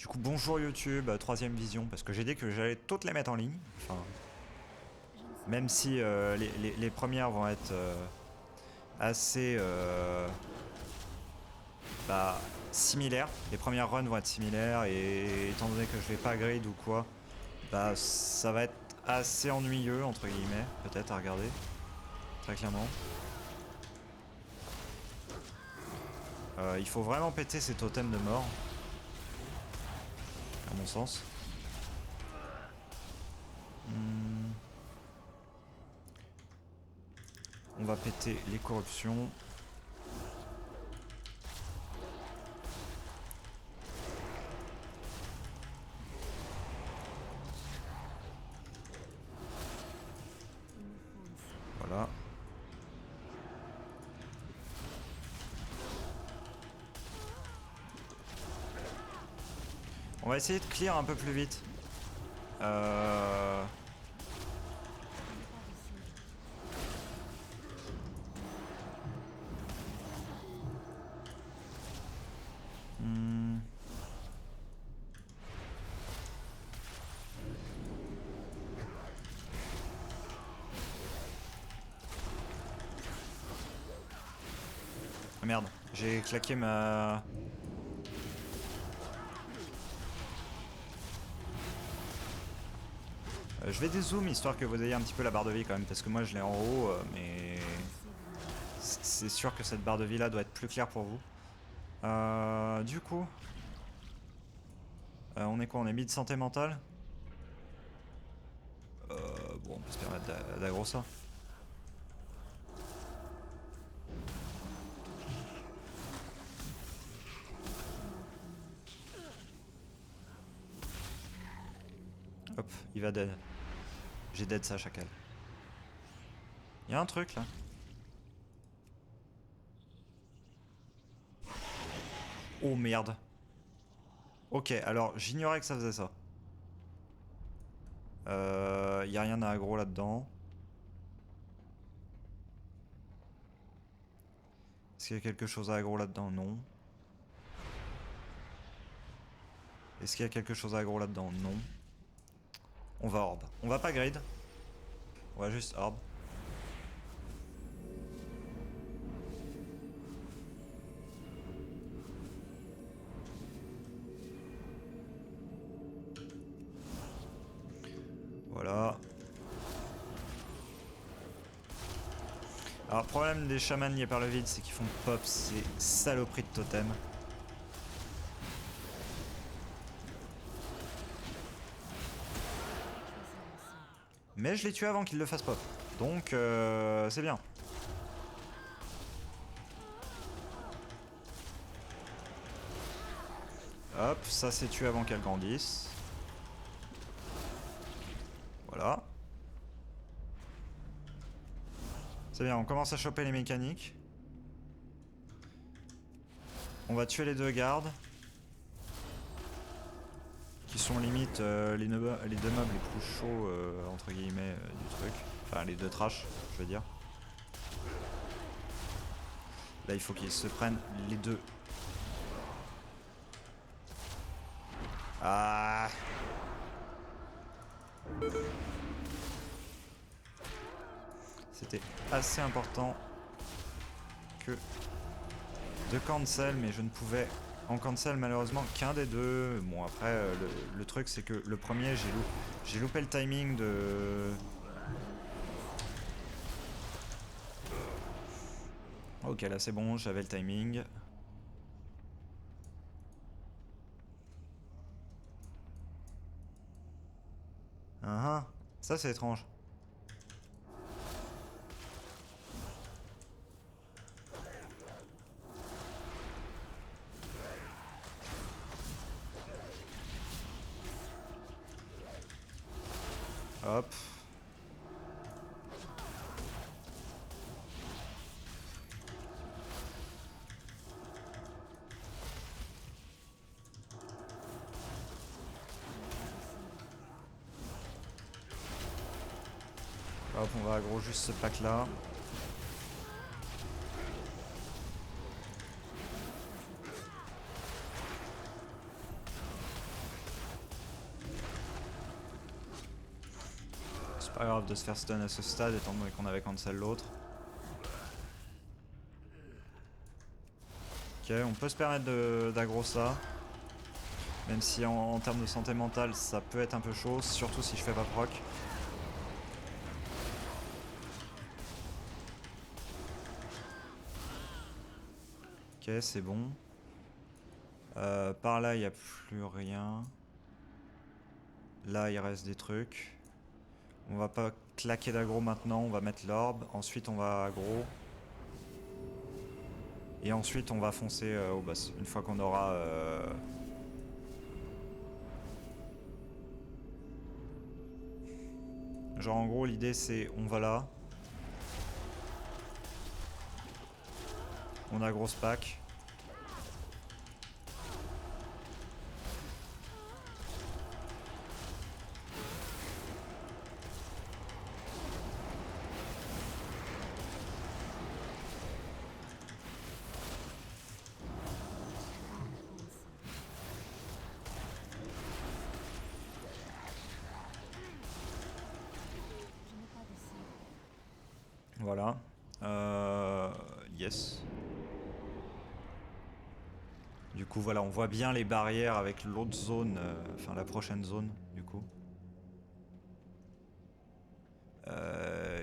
Du coup, bonjour YouTube, troisième vision, parce que j'ai dit que j'allais toutes les mettre en ligne. Enfin, même si les premières vont être assez similaires. Les premières runs vont être similaires, et étant donné que je vais pas grid ou quoi, bah ça va être assez ennuyeux, entre guillemets, peut-être à regarder. Très clairement. Il faut vraiment péter ces totems de mort, à mon sens. On va péter les corruptions. Voilà. On va essayer de clear un peu plus vite. Ah merde, j'ai claqué ma... je vais dézoom histoire que vous ayez un petit peu la barre de vie quand même, parce que moi je l'ai en haut, mais... c'est sûr que cette barre de vie là doit être plus claire pour vous. Du coup... on est quoi? On est mid santé mentale? Bon, on peut se permettre d'aggro ça. Hop, il va dead. J'ai dead ça, chacal. Y'a un truc là. Oh merde. Ok, alors j'ignorais que ça faisait ça. Y a rien à aggro là-dedans. Est-ce qu'il y a quelque chose à aggro là-dedans? Non. Est-ce qu'il y a quelque chose à aggro là-dedans? Non. On va orb. On va pas grid. On va juste orb. Voilà. Alors, le problème des chamans liés par le vide, c'est qu'ils font pop ces saloperies de totem. Mais je l'ai tué avant qu'il le fasse pop. Donc, c'est bien. Hop, ça s'est tué avant qu'elle grandisse. Voilà. C'est bien, on commence à choper les mécaniques. On va tuer les deux gardes. Qui sont limite les deux mobs les plus chauds, entre guillemets, du truc. Enfin, les deux trash, je veux dire. Là, il faut qu'ils se prennent les deux. Ah. C'était assez important que de cancel, mais je ne pouvais en cancel malheureusement qu'un des deux. Bon, après, le truc c'est que le premier, j'ai loupé le timing de... Ok, là c'est bon, j'avais le timing. Ah, ça c'est étrange. Hop. Hop, on va aggro juste ce pack là. Pas grave de se faire stun à ce stade étant donné qu'on avait cancel l'autre. Ok, on peut se permettre d'aggro ça. Même si en termes de santé mentale ça peut être un peu chaud, surtout si je fais pas proc. Ok, c'est bon. Par là il n'y a plus rien. Là il reste des trucs. On va pas claquer d'aggro maintenant, on va mettre l'orbe. Ensuite on va aggro. Et ensuite on va foncer au boss. Une fois qu'on aura... Genre en gros l'idée c'est on va là. On a grosse pack. Voilà. Yes. Du coup, voilà, on voit bien les barrières avec l'autre zone, enfin la prochaine zone, du coup.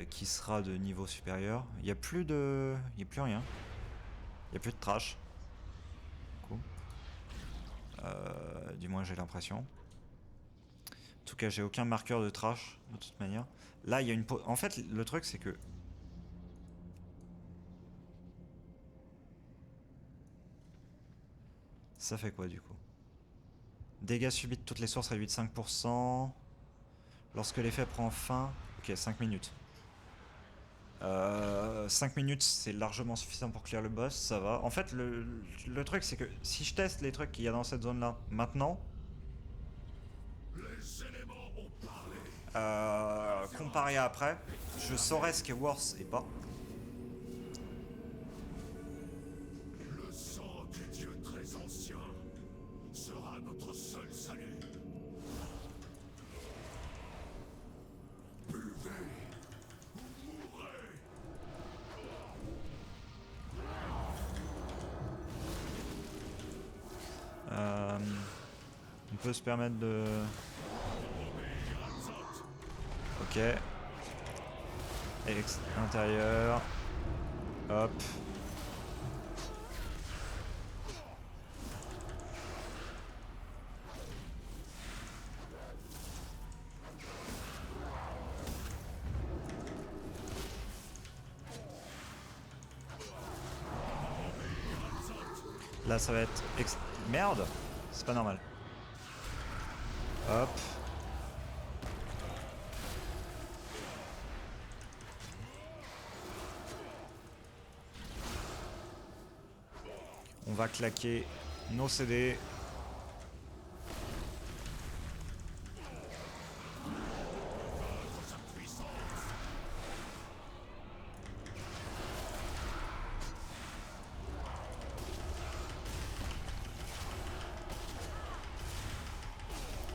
Qui sera de niveau supérieur. Il n'y a plus de... Il n'y a plus rien. Il n'y a plus de trash. Du coup. Du moins, j'ai l'impression. En tout cas, j'ai aucun marqueur de trash, de toute manière. Là, il y a une... En fait, le truc, c'est que... Ça fait quoi, du coup? Dégâts subis de toutes les sources réduits de 5%. Lorsque l'effet prend fin... Ok, 5 minutes. 5 minutes, c'est largement suffisant pour clear le boss, ça va. En fait, le truc, c'est que si je teste les trucs qu'il y a dans cette zone-là maintenant, comparé à après, je saurais ce qu'est worse et pas. Le sang des dieux très anciens sera notre seul salut. Buvez ou mourrez. On peut se permettre de... Ok. Intérieur. Hop. Là, ça va être... Merde! C'est pas normal. Hop. On va claquer nos CD.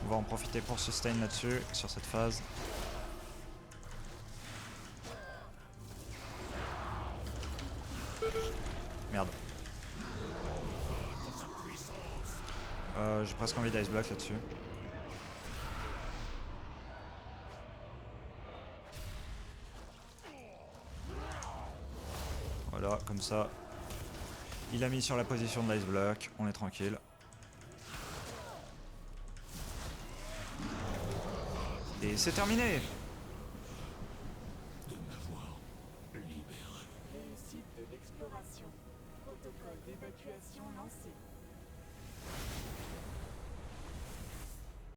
On va en profiter pour sustain là-dessus, sur cette phase. Merde. J'ai presque envie d'ice block là-dessus. Voilà, comme ça. Il a mis sur la position de l'ice block, on est tranquille. Et c'est terminé! De m'avoir libéré. Réussite de l'exploration. Protocole d'évacuation lancé.